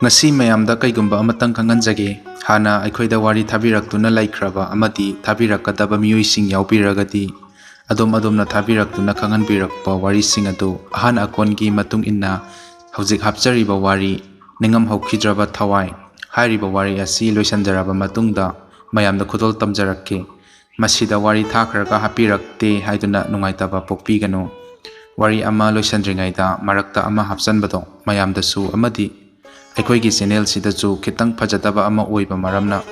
Ngasi mayamda kaigumba amatang khanganjage hana aikhoida wari thabiraktuna laikhraba amadi thabirakadaba miyuising yaupiragadi adom thabiraktuna khanghanbirakpa wari sing adu ahan akongi matung inna hojik hapchariba wari ningamhoukhidraba thawai hairiba wari asi loisanjaraba matungda mayamda khudol tamjarakke masida wari thakhraga hapirakte haiduna nungaitaba pokpigano wari ama loisandringaida marakta ama hapsanbado mayamdasu amadi ꯑꯩꯈꯣꯏꯒꯤ ꯆꯦꯅꯦꯜꯁꯤꯗꯁꯨ ꯈꯤꯇꯪ ꯐꯖꯗꯕ ꯑꯃ ꯑꯣꯏꯕ ꯃꯔꯝꯅ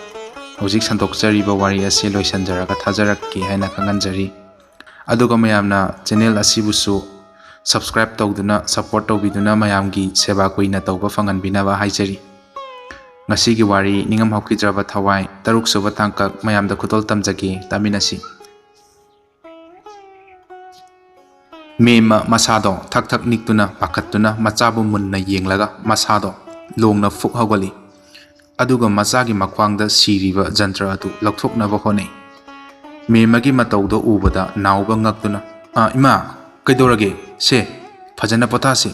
ꯍꯧꯖꯤꯛ ꯁꯟꯗꯣꯛꯆꯔꯤꯕ ꯋꯥꯔꯤ ꯑꯁꯤ ꯂꯣꯏꯁꯤꯟꯖꯔꯒ ꯊꯥꯖꯔꯛꯀꯦ ꯍꯥꯏꯅ ꯈꯪꯍꯟꯖꯔꯤ ꯑꯗꯨꯒ ꯃꯌꯥꯝꯅ ꯆꯦꯅꯦꯜ ꯑꯁꯤꯕꯨꯁꯨ ꯁꯕꯁꯀ꯭ꯔꯥꯏꯕ ꯇꯧꯗꯨꯅ ꯁꯄꯣꯔꯠ ꯇꯧꯕꯤꯗꯨꯅ ꯃꯌꯥꯝꯒꯤ ꯁꯦꯕꯥ ꯀꯨꯏꯅ ꯇꯧꯕ ꯐꯪꯍꯟꯕꯤꯅꯕ ꯍꯥꯏꯖꯔꯤ ꯉꯁꯤꯒꯤ ꯋꯥꯔꯤ ꯅꯤꯡꯉꯝꯍꯧꯈꯤꯗ꯭ꯔꯕ ꯊꯋꯥꯏ ꯇꯔꯨꯛꯁꯨꯕ ꯇꯥꯡꯀꯛ ꯃꯌꯥꯝꯗ ꯈꯨꯗꯣꯜ ꯇꯝꯖꯒꯦ ꯇꯥꯃꯤꯟꯅꯁꯤ ꯃꯦꯝꯃ ꯃꯁꯥꯗꯣ ꯊꯛ ꯊꯛ ꯅꯤꯛꯇꯨꯅ ꯄꯥꯈꯠꯇꯨꯅ ꯃꯆꯥꯕꯨ ꯃꯨꯟꯅ ꯌꯦꯡꯂꯒ ꯃꯁꯥꯗꯣ ꯂꯣꯡꯅ ꯐꯨꯛ ꯍꯧꯒꯠꯂꯤ ꯑꯗꯨꯒ ꯃꯆꯥꯒꯤ ꯃꯈ꯭ꯋꯥꯡꯗ ꯁꯤꯔꯤꯕ ꯖꯟꯇ꯭ꯔ ꯑꯗꯨ ꯂꯧꯊꯣꯛꯅꯕ ꯍꯣꯠꯅꯩ ꯃꯦꯝꯃꯒꯤ ꯃꯇꯧꯗꯣ ꯎꯕꯗ ꯅꯥꯎꯕ ꯉꯛꯇꯨꯅ ꯏꯃꯥ ꯀꯩꯗꯧꯔꯒꯦ ꯁꯦ ꯐꯖꯅ ꯄꯣꯊꯥꯁꯤ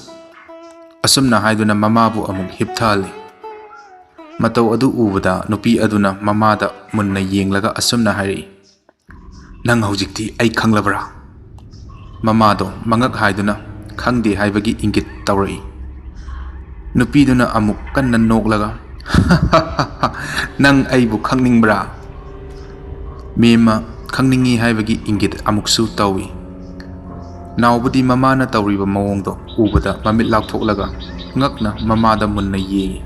ꯑꯁꯨꯝꯅ ꯍꯥꯏꯗꯨꯅ ꯃꯃꯥꯕꯨ ꯑꯃꯨꯛ ꯍꯤꯞꯊꯍꯜꯂꯤ ꯃꯇꯧ ꯑꯗꯨ ꯎꯕꯗ ꯅꯨꯄꯤ ꯑꯗꯨꯅ ꯃꯃꯥꯗ ꯃꯨꯟꯅ ꯌꯦꯡꯂꯒ ꯑꯁꯨꯝꯅ ꯍꯥꯏꯔꯛꯏ ꯅꯪ ꯍꯧꯖꯤꯛꯇꯤ ꯑꯩ ꯈꯪꯂꯕ꯭ꯔꯥ ꯃꯃꯥꯗꯣ ꯃꯉꯛ ꯍꯥꯏꯗꯨꯅ ꯈꯪꯗꯦ ꯍꯥꯏꯕꯒꯤ ꯏꯪꯒꯤꯠ ꯇꯧꯔꯛꯏ ꯅꯨꯄꯤꯗꯨꯅ ꯑꯃꯨꯛ ꯀꯟꯅ ꯅꯣꯛꯂꯒ ꯅꯪ ꯑꯩꯕꯨ ꯈꯪꯅꯤꯡꯕ꯭ꯔꯥ ꯃꯦꯝꯃ ꯈꯪꯅꯤꯡꯉꯤ ꯍꯥꯏꯕꯒꯤ ꯏꯪꯒꯤꯠ ꯑꯃꯨꯛꯁꯨ ꯇꯧꯏ ꯅꯥꯎꯕꯗꯤ ꯃꯃꯥꯅ ꯇꯧꯔꯤꯕ ꯃꯑꯣꯡꯗꯣ ꯎꯕꯗ ꯃꯃꯤꯠ ꯂꯥꯎꯊꯣꯛꯂꯒ ꯉꯛꯅ ꯃꯃꯥꯗ ꯃꯨꯟꯅ ꯌꯦꯡꯉꯤ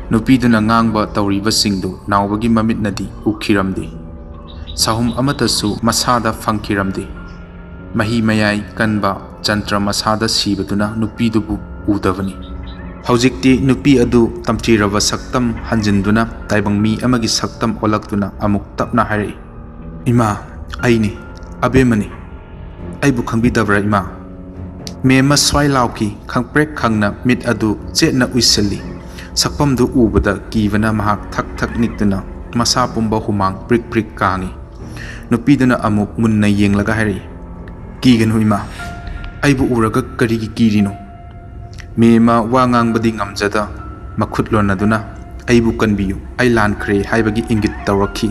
ꯅꯨꯄꯤꯗꯨꯅ ꯉꯥꯡꯕ ꯇꯧꯔꯤꯕꯁꯤꯡꯗꯨ ꯅꯥꯎꯕꯒꯤ ꯃꯃꯤꯠꯅꯗꯤ ꯎꯈꯤꯔꯝꯗꯦ ꯁꯥꯍꯨꯝ ꯑꯃꯠꯇꯁꯨ ꯃꯁꯥꯗ ꯐꯪꯈꯤꯔꯝꯗꯦ ꯃꯍꯤ ꯃꯌꯥꯏ ꯀꯟꯕ ꯖꯟꯇ꯭ꯔ ꯃꯁꯥꯗ ꯁꯤꯕꯗꯨꯅ ꯅꯨꯄꯤꯗꯨꯕꯨ ꯎꯗꯕꯅꯤ ꯍꯧꯖꯤꯛꯇꯤ ꯅꯨꯄꯤ ꯑꯗꯨ ꯇꯝꯊꯤꯔꯕ ꯁꯛꯇꯝ ꯍꯟꯖꯤꯟꯗꯨꯅ ꯇꯥꯏꯕꯪ ꯃꯤ ꯑꯃꯒꯤ ꯁꯛꯇꯝ ꯑꯣꯜꯂꯛꯇꯨꯅ ꯑꯃꯨꯛ ꯇꯞꯅ ꯍꯥꯏꯔꯛꯏ ꯏꯃꯥ ꯑꯩꯅꯤ ꯑꯕꯦꯝꯃꯅꯤ ꯑꯩꯕꯨ ꯈꯪꯕꯤꯗꯕ꯭ꯔꯥ ꯏꯃꯥ ꯃꯦꯝꯃ ꯁ꯭ꯋꯥꯏ ꯂꯥꯎꯈꯤ ꯈꯪꯄ꯭ꯔꯦꯛ ꯈꯪꯅ ꯃꯤꯠ ꯑꯗꯨ ꯆꯦꯠꯅ ꯎꯏꯁꯤꯜꯂꯤ ꯁꯛꯐꯝꯗꯨ ꯎꯕꯗ ꯀꯤꯕꯅ ꯃꯍꯥꯛ ꯊꯛ ꯊꯛ ꯅꯤꯛꯇꯨꯅ ꯃꯁꯥ ꯄꯨꯝꯕ ꯍꯨꯃꯥꯡ ꯄ꯭ꯔꯤꯛ ꯄ꯭ꯔꯤꯛ ꯀꯥꯡꯉꯤ ꯅꯨꯄꯤꯗꯨꯅ ꯑꯃꯨꯛ ꯃꯨꯟꯅ ꯌꯦꯡꯂꯒ ꯍꯥꯏꯔꯛꯏ ꯀꯤꯒꯅꯨ ꯏꯃꯥ ꯑꯩꯕꯨ ꯎꯔꯒ ꯀꯔꯤꯒꯤ ꯀꯤꯔꯤꯅꯣ ꯃꯦꯝꯃ ꯋꯥ ꯉꯥꯡꯕꯗꯤ ꯉꯝꯖꯗ ꯃꯈꯨꯠ ꯂꯣꯟꯅꯗꯨꯅ ꯑꯩꯕꯨ ꯀꯟꯕꯤꯌꯨ ꯑꯩ ꯂꯥꯟꯈ꯭ꯔꯦ ꯍꯥꯏꯕꯒꯤ ꯏꯪꯒꯤꯠ ꯇꯧꯔꯛꯈꯤ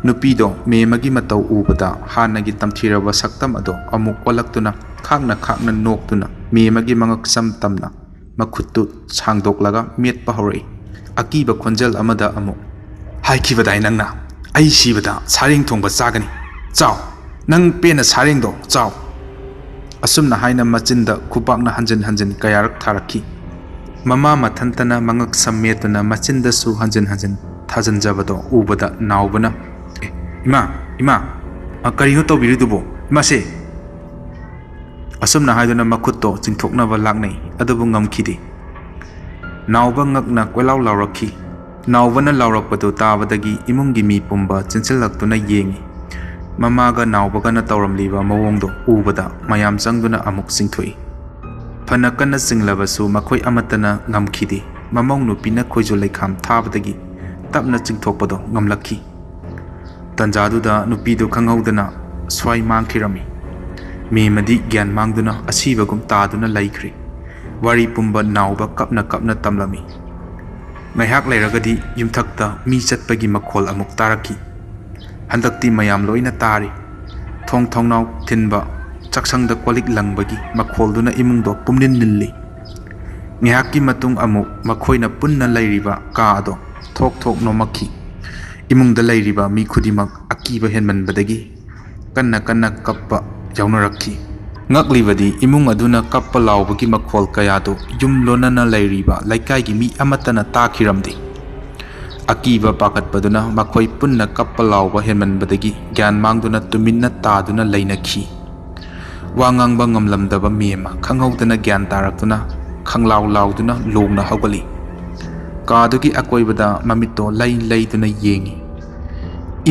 ꯅꯨꯄꯤꯗꯣ ꯃꯦꯝꯃꯒꯤ ꯃꯇꯧ ꯎꯕꯗ ꯍꯥꯟꯅꯒꯤ ꯇꯝꯊꯤꯔꯕ ꯁꯛꯇꯝ ꯑꯗꯣ ꯑꯃꯨꯛ ꯑꯣꯜꯂꯛꯇꯨꯅ ꯈꯥꯛꯅ ꯈꯥꯛꯅ ꯅꯣꯛꯇꯨꯅ ꯃꯦꯝꯃꯒꯤ ꯃꯉꯛꯁꯝ ꯇꯝꯅ ꯃꯈꯨꯠꯇꯨ ꯁꯥꯡꯗꯣꯛꯂꯒ ꯃꯦꯠꯄ ꯍꯧꯔꯛꯏ ꯑꯀꯤꯕ ꯈꯣꯟꯖꯦꯜ ꯑꯃꯗ ꯑꯃꯨꯛ ꯍꯥꯏꯈꯤꯕꯗꯥꯏ ꯅꯪꯅ ꯑꯩ ꯁꯤꯕꯗ ꯁꯥꯔꯦꯡ ꯊꯣꯡꯕ ꯆꯥꯒꯅꯤ ꯆꯥꯎ ꯅꯪ ꯄꯦꯟꯅ ꯁꯥꯔꯦꯡꯗꯣ ꯆꯥꯎ ꯑꯁꯨꯝꯅ ꯍꯥꯏꯅ ꯃꯆꯤꯟꯗ ꯈꯨꯄꯥꯛꯅ ꯍꯟꯖꯤꯟ ꯍꯟꯖꯤꯟ ꯀꯌꯥꯔꯛ ꯊꯥꯔꯛꯈꯤ ꯃꯃꯥ ꯃꯊꯟꯇꯅ ꯃꯉꯛ ꯁꯝ ꯃꯦꯠꯇꯨꯅ ꯃꯆꯤꯟꯗꯁꯨ ꯍꯟꯖꯤꯟ ꯍꯟꯖꯤꯟ ꯊꯥꯖꯤꯟꯖꯕꯗꯣ ꯎꯕꯗ ꯅꯥꯎꯕꯅ ꯏꯃꯥ ꯀꯔꯤꯅꯣ ꯇꯧꯕꯤꯔꯤꯗꯨꯕꯣ ꯏꯃꯥꯁꯦ ꯑꯁꯨꯝꯅ ꯍꯥꯏꯗꯨꯅ ꯃꯈꯨꯠꯇꯣ ꯆꯤꯡꯊꯣꯛꯅꯕ ꯂꯥꯛꯅꯩ ꯑꯗꯨꯕꯨ ꯉꯝꯈꯤꯗꯦ ꯅꯥꯎꯕ ꯉꯛꯅ ꯀꯣꯏꯂꯥꯎ ꯂꯥꯎꯔꯛꯈꯤ ꯅꯥꯎꯕꯅ ꯂꯥꯎꯔꯛꯄꯗꯨ ꯇꯥꯕꯗꯒꯤ ꯏꯃꯨꯡꯒꯤ ꯃꯤ ꯄꯨꯝꯕ ꯆꯤꯟꯁꯤꯜꯂꯛꯇꯨꯅ ꯌꯦꯡꯉꯤ ꯃꯃꯥꯒ ꯅꯥꯎꯕꯒꯅ ꯇꯧꯔꯝꯂꯤꯕ ꯃꯑꯣꯡꯗꯣ ꯎꯕꯗ ꯃꯌꯥꯝ ꯆꯪꯗꯨꯅ ꯑꯃꯨꯛ ꯆꯤꯡꯊꯣꯛꯏ ꯐꯅ ꯀꯟꯅ ꯆꯤꯡꯂꯕꯁꯨ ꯃꯈꯣꯏ ꯑꯃꯠꯇꯅ ꯉꯝꯈꯤꯗꯦ ꯃꯃꯧ ꯅꯨꯄꯤꯅ ꯈꯣꯏꯖꯨ ꯂꯩꯈꯥꯝ ꯊꯥꯕꯗꯒꯤ ꯇꯞꯅ ꯆꯤꯡꯊꯣꯛꯄꯗꯣ ꯉꯝꯂꯛꯈꯤ ꯇꯟꯖꯥꯗꯨꯗ ꯅꯨꯄꯤꯗꯨ ꯈꯪꯍꯧꯗꯅ ꯁ꯭ꯋꯥꯏ ꯃꯥꯡꯈꯤꯔꯝꯃꯤ ꯃꯦꯝꯃꯗꯤ ꯒ꯭ꯌꯥꯟ ꯃꯥꯡꯗꯨꯅ ꯑꯁꯤꯕꯒꯨꯝ ꯇꯥꯗꯨꯅ ꯂꯩꯈ꯭ꯔꯦ ꯋꯥꯔꯤ ꯄꯨꯝꯕ ꯅꯥꯎꯕ ꯀꯞꯅ ꯀꯞꯅ ꯇꯝꯂꯝꯃꯤ ꯉꯥꯏꯍꯥꯛ ꯂꯩꯔꯒꯗꯤ ꯌꯨꯝꯊꯛꯇ ꯃꯤ ꯆꯠꯄꯒꯤ ꯃꯈꯣꯜ ꯑꯃꯨꯛ ꯇꯥꯔꯛꯈꯤ ꯍꯟꯗꯛꯇꯤ ꯃꯌꯥꯝ ꯂꯣꯏꯅ ꯇꯥꯔꯤ ꯊꯣꯡ ꯊꯣꯡꯅꯥꯎ ꯊꯤꯟꯕ ꯆꯥꯛꯁꯪꯗ ꯀꯣꯜꯂꯤꯛ ꯂꯪꯕꯒꯤ ꯃꯈꯣꯜꯗꯨꯅ ꯏꯃꯨꯡꯗꯣ ꯄꯨꯝꯅꯤꯟ ꯅꯤꯜꯂꯤ ꯉꯥꯏꯍꯥꯛꯀꯤ ꯃꯇꯨꯡ ꯑꯃꯨꯛ ꯃꯈꯣꯏꯅ ꯄꯨꯟꯅ ꯂꯩꯔꯤꯕ ꯀꯥ ꯑꯗꯣ ꯊꯣꯛ ꯊꯣꯛ ꯅꯣꯝꯃꯛꯈꯤ ꯏꯃꯨꯡꯗ ꯂꯩꯔꯤꯕ ꯃꯤ ꯈꯨꯗꯤꯡꯃꯛ ꯑꯀꯤꯕ ꯍꯦꯟꯃꯟꯕꯗꯒꯤ ꯀꯟꯅ ꯀꯟꯅ ꯀꯞꯄ ꯌꯥꯎꯅꯔꯛꯈꯤ ꯉꯛꯂꯤꯕꯗꯤ ꯏꯃꯨꯡ ꯑꯗꯨꯅ ꯀꯞꯄ ꯂꯥꯎꯕꯒꯤ ꯃꯈꯣꯜ ꯀꯌꯥꯗꯨ ꯌꯨꯝ ꯂꯣꯟꯅꯅ ꯂꯩꯔꯤꯕ ꯂꯩꯀꯥꯏꯒꯤ ꯃꯤ ꯑꯃꯠꯇꯅ ꯇꯥꯈꯤꯔꯝꯗꯦ ꯑꯀꯤꯕ ꯄꯥꯈꯠꯄꯗꯨꯅ ꯃꯈꯣꯏ ꯄꯨꯟꯅ ꯀꯞꯄ ꯂꯥꯎꯕ ꯍꯦꯟꯃꯟꯕꯗꯒꯤ ꯒ꯭ꯌꯥꯟ ꯃꯥꯡꯗꯨꯅ ꯇꯨꯃꯤꯟꯅ ꯇꯥꯗꯨꯅ ꯂꯩꯅꯈꯤ ꯋꯥ ꯉꯥꯡꯕ ꯉꯝꯂꯝꯗꯕ ꯃꯦꯝꯃ ꯈꯪꯍꯧꯗꯅ ꯒ꯭ꯌꯥꯟ ꯇꯥꯔꯛꯇꯨꯅ ꯈꯪꯂꯥꯎ ꯂꯥꯎꯗꯨꯅ ꯂꯣꯡꯅ ꯍꯧꯒꯠꯂꯤ ꯀꯥꯗꯨꯒꯤ ꯑꯀꯣꯏꯕꯗ ꯃꯃꯤꯠꯇꯣ ꯂꯩ ꯂꯩꯗꯨꯅ ꯌꯦꯡꯉꯤ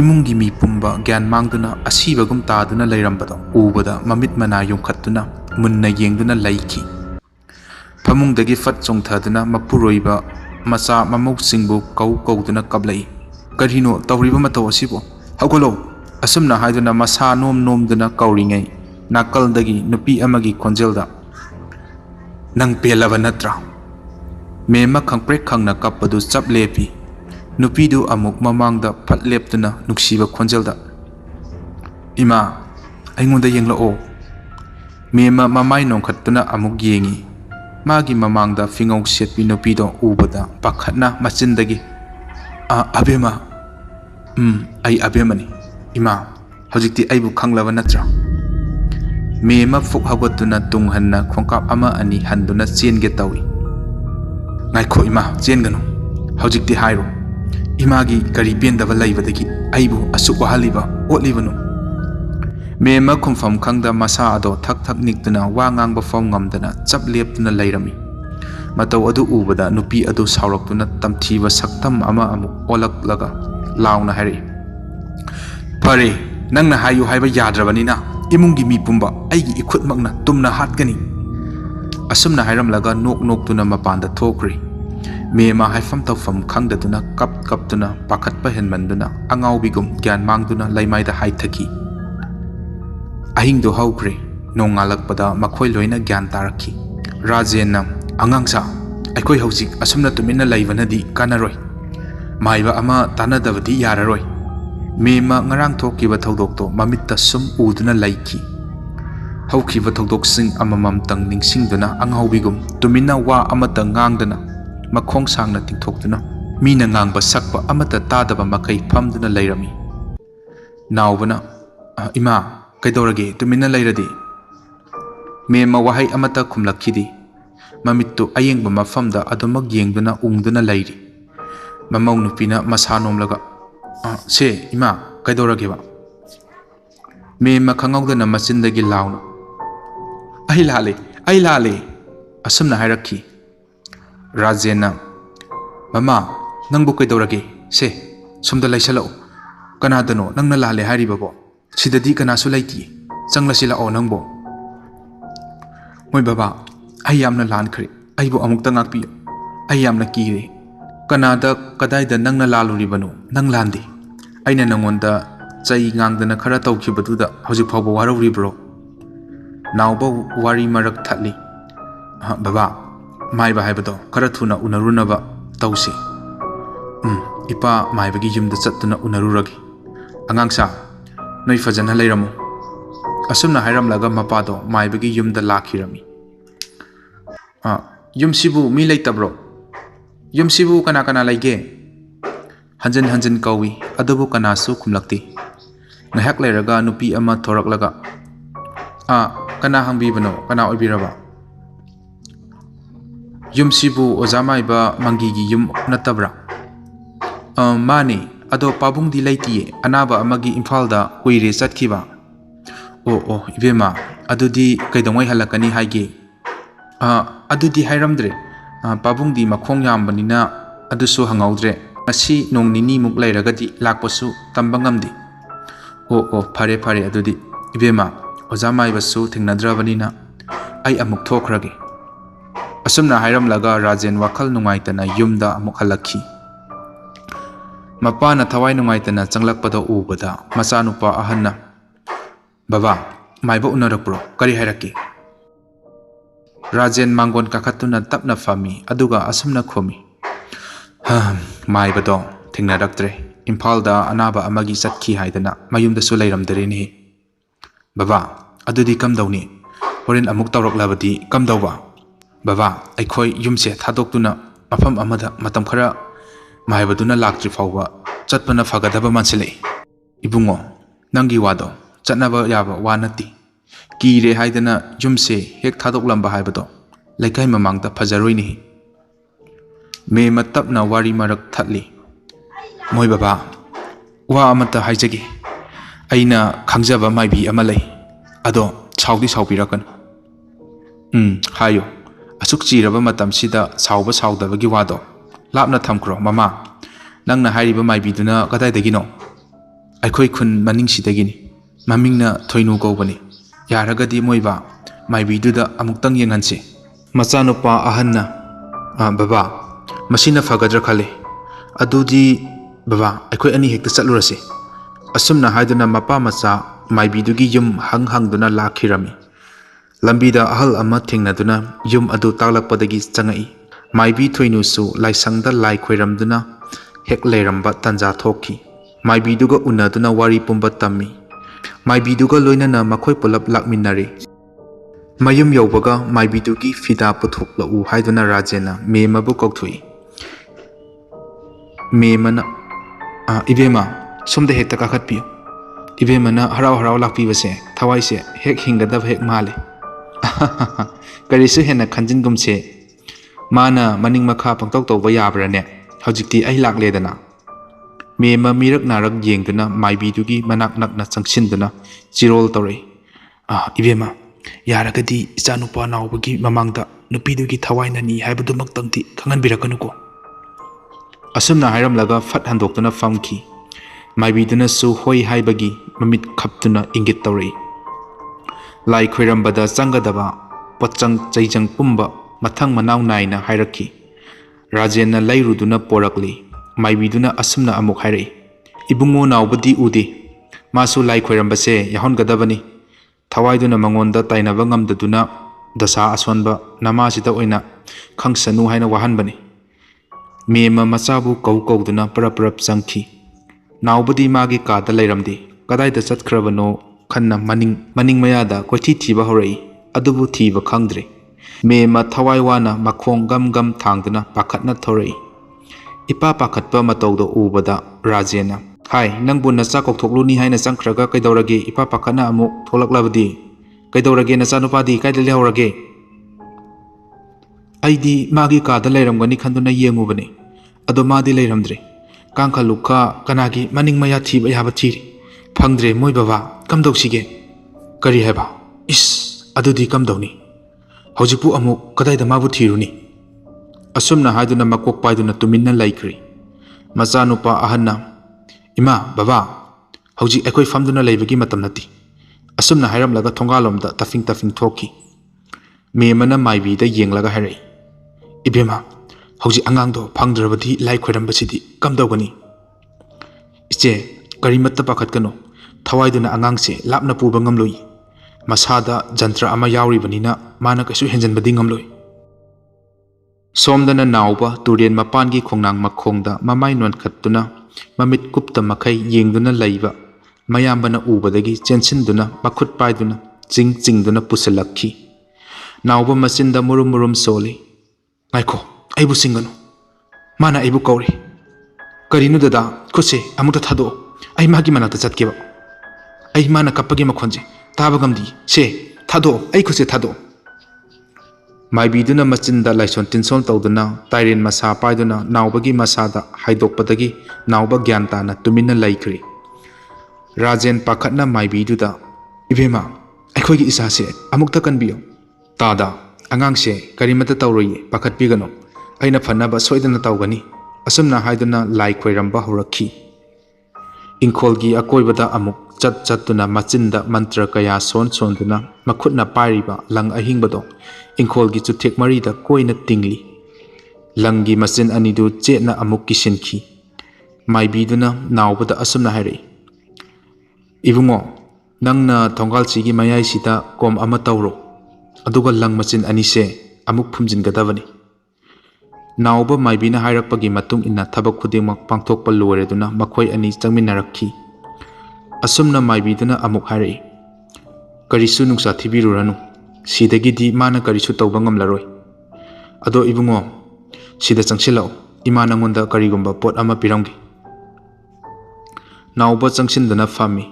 ꯏꯃꯨꯡꯒꯤ ꯃꯤ ꯄꯨꯝꯕ ꯒ꯭ꯌꯥꯟ ꯃꯥꯡꯗꯨꯅ ꯑꯁꯤꯕꯒꯨꯝ ꯇꯥꯗꯨꯅ ꯂꯩꯔꯝꯕꯗꯣ ꯎꯕꯗ ꯃꯃꯤꯠ ꯃꯅꯥ ꯌꯨꯡꯈꯠꯇꯨꯅ ꯃꯨꯟꯅ ꯌꯦꯡꯗꯨꯅ ꯂꯩꯈꯤ ꯐꯃꯨꯡꯗꯒꯤ ꯐꯠ ꯆꯣꯡꯊꯗꯨꯅ ꯃꯄꯨꯔꯣꯏꯕ ꯃꯆꯥ ꯃꯃꯧꯁꯤꯡꯕꯨ ꯀꯧꯗꯨꯅ ꯀꯞꯂꯛꯏ ꯀꯔꯤꯅꯣ ꯇꯧꯔꯤꯕ ꯃꯇꯧ ꯑꯁꯤꯕꯨ ꯍꯧꯒꯠꯂꯣ ꯑꯁꯨꯝꯅ ꯍꯥꯏꯗꯨꯅ ꯃꯁꯥ ꯅꯣꯝꯗꯨꯅ ꯀꯧꯔꯤꯉꯩ ꯅꯥꯀꯜꯗꯒꯤ ꯅꯨꯄꯤ ꯑꯃꯒꯤ ꯈꯣꯟꯖꯦꯜꯗ ꯅꯪ ꯄꯦꯜꯂꯕ ꯅꯠꯇ꯭ꯔꯥ Mema khangprek khangna kapadu chap lepi nupidu amuk mamangda phat leptuna nuksiba khonjelda ima aingonda yenglao mema mamai nongkhattuna amuk yengi magi mamangda fingau setpi nupido ubada pakhatna machindagi abema ai abemani ima hojikti aibu khanglaba natra mema fuk hagottuna tunghanna khongkap ama ani handuna chenge tawi ngaikho ima chenganu hojikti hairo imagi kari pendaba laibadagi aibu asuk wahaliba otlibanu mema khumfam khangda masa ado thak thak niktuna wa ngangba fam ngamdana chap leptuna lairami matau adu ubada nupi adu sauraktuna tamthiba saktam ama amuk olaklaga launa hari pare nangna hayu haiba yadrabanina imungi mi pumba aigi ikhutmakna tumna hatgani asumna hairamlaga nok noktuna mapanda thokri mema haifam tawfam khangdaduna kaptuna pakhatpa henmanduna angaubigum gyan mangduna laimaida haithaki ahingdo haukre nongalakpada makhoi loina gyan tarakhi rajenna angangsa aikoi hojik asumna tumina laibanadi kanaroi maiba ama tanadabadi yararoi mema ngarang thokiba thodokto mamitta sum uduna laiki haukiba thodoksin amamamtang ningsingduna angaubigum tumina wa amata ngangdana makhong sangna tingthoktuna mina ngangba sakpa amata tadaba makai phamduna lairami nawbana ima kaidorage tumina lairadi mema wahai amata khumlakhidi mamittu ayengba mafamda adumak yengduna ungduna lairi mamau nupina masa nomlaga se ima kaidorage ba mema khangawdana machindagi launa ai lale asumna hairakhi Rajena mama nangbu kaidorage se somda laisalo kanadano nangna lale haribabo sidadi kanasu laiti changlasila o nangbo moi baba ai yamna lan khri aibu amukta ngakpi ai yamna kire kanada kadaida nangna laluribano nang landi aina nangonda chai ngangdana khara tawkhibaduda hojik phawba waruribro nawba wari marak thali baba maiba haibado khara thuna unarunaba tawsi ipa maibagi yumda chattuna unaruragi angangsa noi fajana leiramu asumna hairamlaga mapado maibagi yumda lakhirami yumsibu mi leitabro yumsibu kana kana laige hanjan kawi adubu kanasu khumlakti ngahak leiraga nupi ama thoraklaga kana hangbibano kana oibiraba yumsibu ozamaiba mangigi yum natabra mani ado pabungdi laitiye anaba amagi imfalda kuire chatkiba o ibema adudi kaidongoi halakani haige adudi hairamdre pabungdi makhong yambanina adusu hangaudre ngasi nong nini muk lairagadi lakpasu tambangamdi o phare adudi ibema ozamaibasu thingnadrabanina ai amuk thokrage asumna hairamlaga rajen wakhal nungaitana yumda amuk halakhi mapana thawai nungaitana changlakpada ubada machanupa ahanna baba maiba unarakpro kari hairaki rajen mangon kakhatuna tapna fami aduga asumna khomi maibado thingnaraktre imfalda anaba amagi chatki haidana mayumda su leiramdarini baba adudi kamdawni horen amuk tawraklabadi kamdawba baba aikhoi yumse thadokuna mafam amada matam khara maibaduna laktri fawba chatpana fagadaba mansilei ibungo nangi wado chatnaba yaba wanati kire haidana yumse hek thadoklamba haibado laikai mamangda fajaroini me matapna wari marak thatli moi baba wa amata haijagi aina khangjaba maibi amalai ado saudi saubirakanu hayo asuk chiraba matam sida sauba saudabagi wado lapna thamkro mama nangna hairiba maibiduna kadaidagino aikhoi khun maningsidagini mamingna thoinu gobani yaragadi moiba maibiduda amuktang yenganse machanupa ahanna baba masina fagadra khale adudi baba aikhoi ani hekta chatlurase asumna haiduna mapa macha maibidugi yum hangduna lakhirami lambida ahal ama thingnaduna yum adu taklakpadagi changai Maibi Thoinusu laisangda lai khoiramduna hek leiramba tanja thoki. Maibiduga unaduna wari pumba tammi. Maibiduga loinana makhoi pulap lakminari. Mayum yaubaga maibidugi fida puthoklau haiduna Rajena memabu kokthui. Memana Ibema somda hekta kakhatpiyo. Ibemana harau harau lakpibase thawai se hek hingadab hek male. Karisu hena khanjingumse mana maning makha pangtok tawba yabrane hojikti ai lakledana. Mema mirak narak yengduna maibidugi manak nakna changsinduna chirol tawre. Ibema yaragadi ichanupa nawbagi mamangda nupidugi thawai nani haibadumak tangti khanganbirakanuko. Asumna hairamlaga fat handoktuna famki. Maibiduna su hoi haibagi mamit khaptuna ingit tawre. Lai khoirambada changadaba pochang chaijang pumba mathang manaw naina hairaki. Rajena lairuduna porakli. Maibiduna asumna amuk hairai. Ibungo nawbadi ude. Masu lai khoirambase yahongadabani. Thawaiduna mangonda tainaba ngamdaduna dasa aswanba namasida oina khangsanu haina wahanbani. Mema machabu kauduna parap changki. Nawbadi magi kada lairamdi. Kadaida chatkrabano khanna maning mayada koithi thiba horai. Adubu thiba khangdre. Mema thawai wana makhong gam thangduna pakhatna thorai. Ipa pakhatpa matawdo ubada Rajena. Hai nangbu nacha kokthoklu ni haina changkhraga kaidaurage ipa pakhatna amuk tholaklabadi. Kaidaurage nacha nupadi kaida lehorage. Aidi magi kada lairamgani khanduna yengubani. Ado madi lairamdre. Kangkha lukha kanagi maning maya thiba yaba thiri. Phangdre moi baba kamdausigge. Kari heba. Is adudi kamdauni. Haujipu amuk kadaida mabu thiruni. Asumna haiduna makok paiduna tuminna laikri. Machanupa ahanna Ima baba hauji ekoi famduna leibagi matam nati. Asumna hairamlaga thongalomda tafing thoki. Memana maibida yenglaga hairai. Ibema hauji angangdo phangdrabadi lai khoirambasidi kamdawgani. Iche karimatta pakhatkano. Thawaiduna angangse lapna puba ngamloi. Masada jantra ama yauribanina mana kaisu henjanbadi ngamloi. Somdana nauba turien mapangi khongnang makhongda mamai non khattuna mamit kupta makai yengduna laiba mayambana ubadagi chensinduna makhut paiduna chingduna pusalakhi. Nauba machinda murum soli. Ngaiko aibu singano. Mana aibu kauri. Karinu dada khuse amukta thado. Ai magi manakta chatkeba. Ai mana kappagi makhonje taba gamdi se thado ai khuse thado. Maibiduna machinda laison tinson tawduna tairen masa paiduna naubagi masada haidokpadagi nauba gyantana tumina laikri. Rajen pakhatna maibiduda Ibema aikhoigi isase amukta kanbiyo. Tada angangse karimata tawroye pakhatpigano. Aina phanaba soidana tawgani. Asumna haiduna lai khoiramba horakhi. Ingkholgi akoibada amuk chatuna machinda mantra kaya sonduna makhutna pairiba lang ahingbado ingkholgi chuthek marida koina tingli. Langi machin anidu chetna amuk kisinki. Maibiduna naubada asumna hairai. Ibungo nangna thongalchigi mayai sida kom ama tawro. Aduga lang machin anise amuk phumjingadabani. Nauba maibina hairakpagi matung inna thabak khudingmak pangthokpa loireduna makhoi ani changminarakhi. Asumna maibiduna amuk hairai. Karisu nungsa thibiruranu. Sidagidi mana karisu tawba ngamlaroi. Ado ibungo sida changsilao imana ngonda karigumba pot ama piramgi. Nauba changsinduna fami.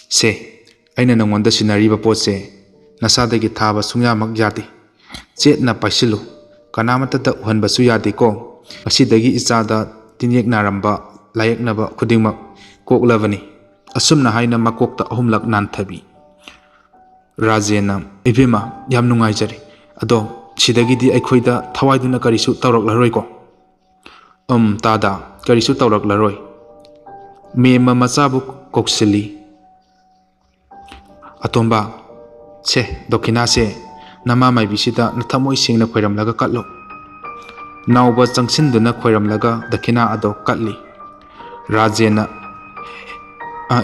Se aina nangonda sinariba potse nasadagi thaba sungyamak yadi. Chetna paisilu kanamatada uhanbasu yadi ko. Asidagi ichada tinyek naramba layaknaba khudingmak koklavani. Asumna haina makokta ahumlak nanthabi. Rajena Ibema yam nungaijari. Ado sidagidi aikhoida thawaiduna karisu tawraklaroi ko. Tada karisu tawraklaroi. Mema machabu koksili. Atomba se dokina se nama maibisida nathamoi singna khoiramlaga katlo. Nauba changsinduna khoiramlaga dakina ado katli. Rajena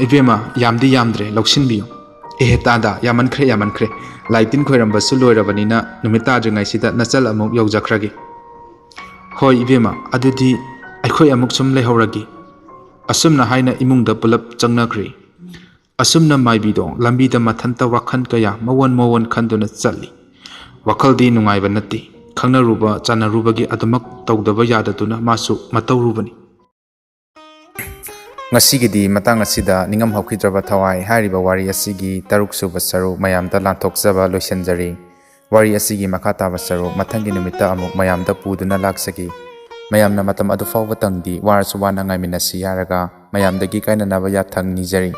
Ibema yamdi yamdre loksinbiyo. Tada yaman khre laitin khoiramba su loirabanina numita dringai sida nachal amuk yaujakragi. Hoi ibema adudi aikhoi amuk sum lehoragi. Asumna haina imungda pulap changnakri. Asumna maibidong lambida mathanta wakhan kaya mawon khanduna chatli. Wakaldi nungaiba natti. Khangnaruba chanarubagi adumak tawdaba yadaduna masu matawrubani. Ngasigidi matang asida ningamhoukhidraba thawai hariba wari asigi taruk suba saru mayamda lanthokjaba loisanjari. Wari asigi makhataba saru mathangi numita amuk mayamda puduna laksagi. Mayamna matam adu fawba tangdi warsu wana ngaiminasi yaraga mayamdagi kainanaba yathang nijari.